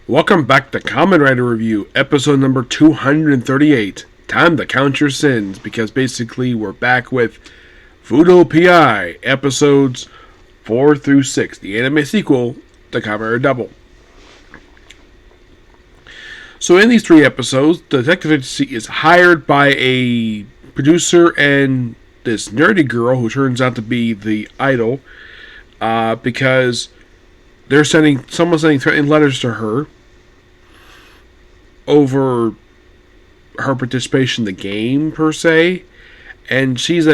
Welcome back to Kamen Rider Review, episode number 238. Time to count your sins, because basically we're back with Futo PI Episodes 4 through 6, the anime sequel to Kamen Rider Double. So in these three episodes, the detective agency is hired by a producer and this nerdy girl who turns out to be the idol, because someone's sending threatening letters to her over her participation in the game, per se. And she's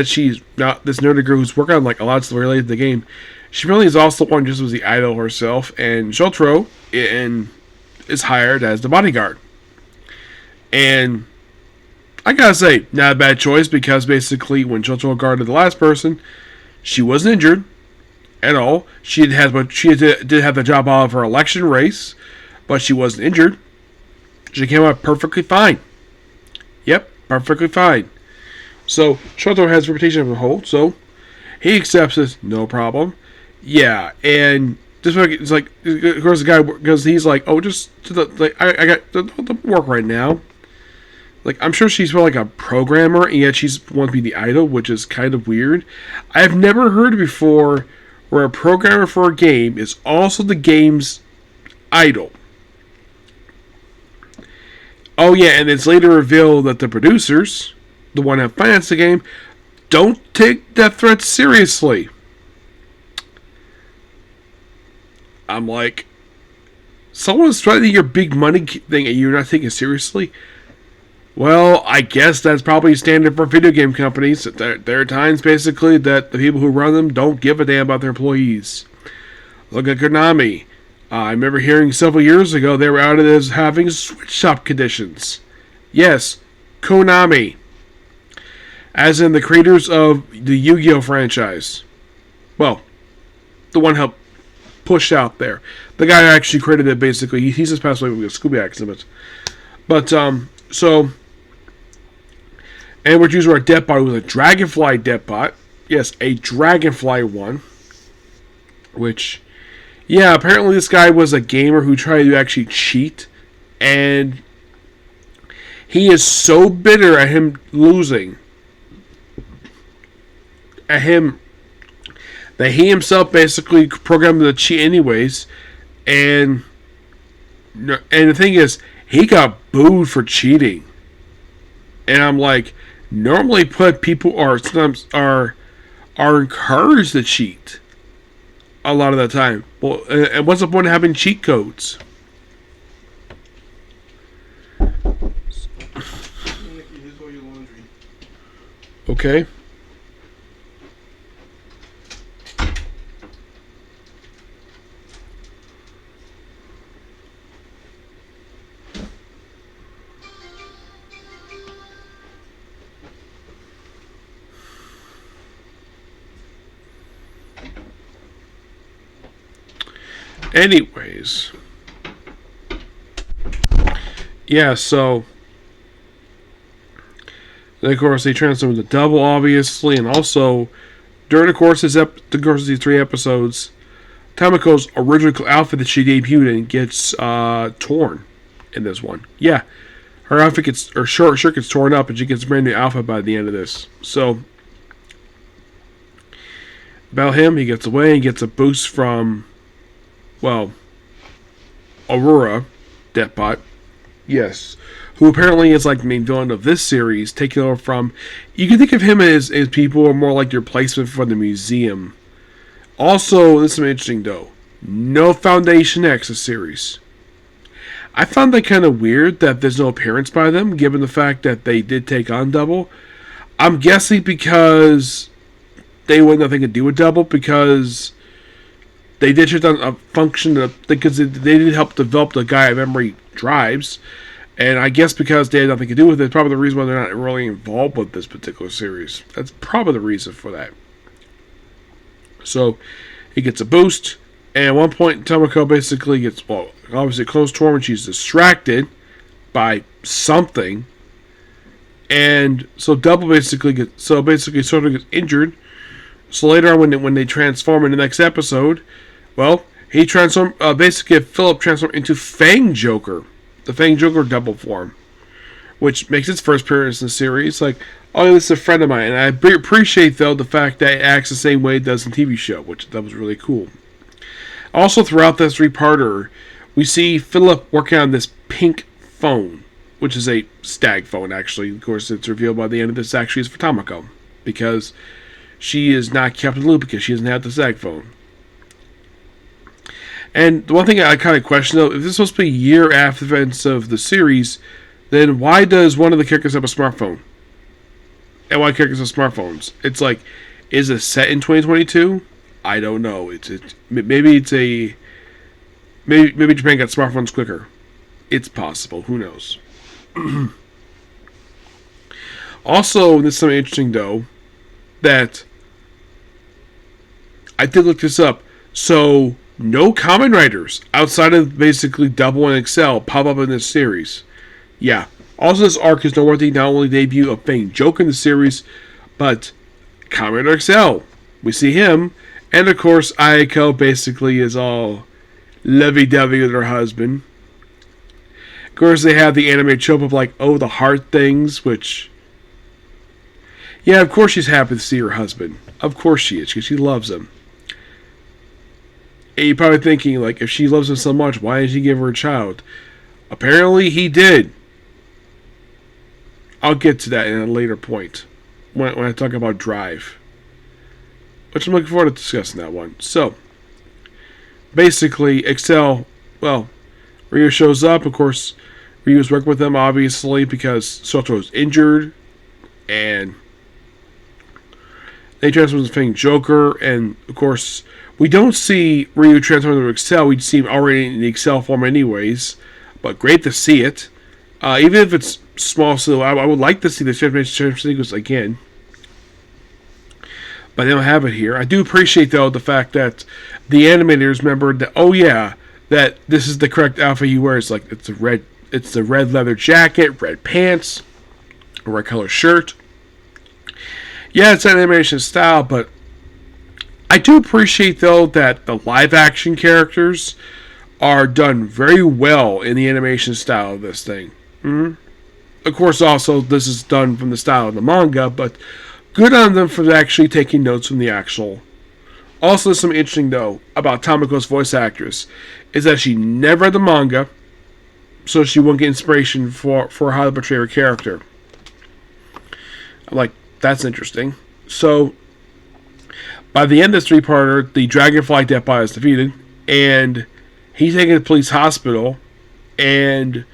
not this nerdy girl who's working on a lot of stuff related to the game. She really is also one just as the idol herself, and Shotaro is hired as the bodyguard. And I gotta say, not a bad choice, because basically when Shotaro guarded the last person, she wasn't injured at all. She did have the job out of her election race, but she wasn't injured. She came out perfectly fine. Yep, perfectly fine. So Shotaro has a reputation of a hold, so he accepts this, no problem. Yeah, and this it's like, of course, the guy, because he's like, oh, just to I got the work right now. I'm sure she's like a programmer, and yet she's wants to be the idol, which is kind of weird. I've never heard before where a programmer for a game is also the game's idol. Oh yeah, and it's later revealed that the producers, the one that financed the game, don't take death threats seriously. I'm like, someone's threatening your big money thing and you're not taking it seriously? Well, I guess that's probably standard for video game companies. There are times, basically, that the people who run them don't give a damn about their employees. Look at Konami. I remember hearing several years ago they were outed as having switch shop conditions. Yes, Konami. As in the creators of the Yu-Gi-Oh! Franchise. Well, the one helped push out there. The guy who actually created it, basically, he's just passed away with a Scooby accident. But, so... And we're using our Deathbot, who was a Dragonfly Deathbot. Yes, a Dragonfly one. Which, yeah, apparently this guy was a gamer who tried to actually cheat. And he is so bitter at him losing. At him. That he himself basically programmed the cheat anyways. And the thing is, he got booed for cheating. And I'm like, normally people are encouraged to cheat a lot of the time. Well, and what's the point of having cheat codes? Okay. Anyways, yeah, so then of course they transform into Double, obviously, and also during the course of these three episodes, Tameko's original outfit that she debuted in gets torn in this one. Yeah, her outfit her shirt gets torn up, and she gets a brand new outfit by the end of this. So about him, he gets away and gets a boost from, well, Aurora, Deathbot, yes, who apparently is like the main villain of this series, taking over from, you can think of him as people who are more like your replacement for the museum. Also, this is interesting though, no Foundation X series. I found that kind of weird that there's no appearance by them, given the fact that they did take on Double. I'm guessing because they want nothing to do with Double, because they did shut down a function because they did help develop the Gaia memory drives, and I guess because they had nothing to do with it, probably the reason why they're not really involved with this particular series. That's probably the reason for that. So he gets a boost, and at one point Tamako basically gets, well, obviously close to her when she's distracted by something, and so Double basically sort of gets injured. So later on, when they transform in the next episode, well, He transformed, basically Philip transformed into Fang Joker, the Fang Joker double form, which makes its first appearance in the series. Like, oh, this is a friend of mine, and I appreciate though the fact that it acts the same way it does in TV show, which that was really cool. Also, throughout this three-parter, we see Philip working on this pink phone, which is a stag phone. Actually, of course, it's revealed by the end of this actually is for Tamako, because she is not kept in the loop because she doesn't have the stag phone. And the one thing I kind of question, though, if this is supposed to be a year after the events of the series, then why does one of the characters have a smartphone? And why characters have smartphones? It's like, is it set in 2022? I don't know. Maybe Japan got smartphones quicker. It's possible. Who knows? Also, this is something interesting, though, that I did look this up. So, no Kamen Riders outside of basically Double and Excel pop up in this series. Yeah. Also, this arc is noteworthy. Not only debut of Fang Joker in the series, but Kamen Rider Excel. We see him. And, of course, Ayako basically is all lovey-dovey with her husband. Of course, they have the anime trope of, like, oh, the heart things, which... yeah, of course she's happy to see her husband. Of course she is, because she loves him. And you're probably thinking, like, if she loves him so much, why did he give her a child? Apparently, he did. I'll get to that in a later point, when I talk about Drive. Which I'm looking forward to discussing that one. So, basically, Excel, well, Ryu shows up. Of course, Ryu's working with them, obviously, because Soto's injured. And they transform into Fang Joker. And, of course, we don't see Ryu transform into Excel. We see him already in the Excel form anyways. But great to see it. Even if it's small, so I would like to see the transformation sequence again. But they don't have it here. I do appreciate, though, the fact that the animators remembered that, oh yeah, that this is the correct outfit he wears. Like, it's the red leather jacket, red pants, a red color shirt. Yeah, it's animation style, but I do appreciate, though, that the live action characters are done very well in the animation style of this thing. Of course, also, this is done from the style of the manga, but good on them for actually taking notes from the actual. Also, something interesting, though, about Tamako's voice actress is that she never read the manga, so she won't get inspiration for how to portray her character. I'm like, that's interesting. So, by the end of this three-parter, the Dragonfly Deathbot is defeated, and he's taken to the police hospital, and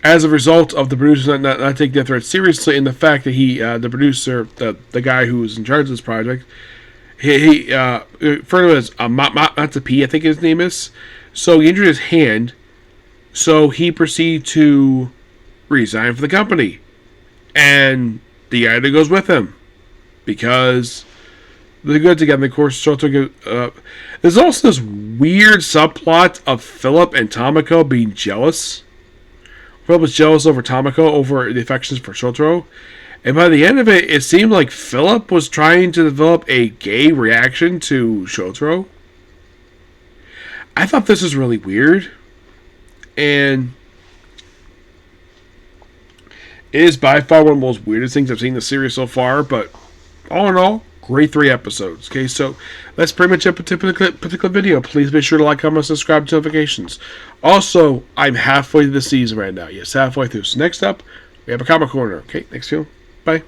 as a result of the producer not taking death threats seriously, and the fact that the producer, the guy who was in charge of this project, he referred to it as Matsup, I think his name is. So he injured his hand, so he proceeded to resign from the company, and the editor goes with him because they're good together. Of course, there's also this weird subplot of Philip and Tamako being jealous. Philip was jealous over Tamako over the affections for Shotaro. And by the end of it, it seemed like Philip was trying to develop a gay reaction to Shotaro. I thought this was really weird. And it is by far one of the most weirdest things I've seen in the series so far. But all in all, great 3 episodes. Okay, so that's pretty much it for this particular video. Please be sure to like, comment, subscribe to notifications. Also, I'm halfway through the season right now. Yes, halfway through. So next up, we have a Comic Corner. Okay, next video. Bye.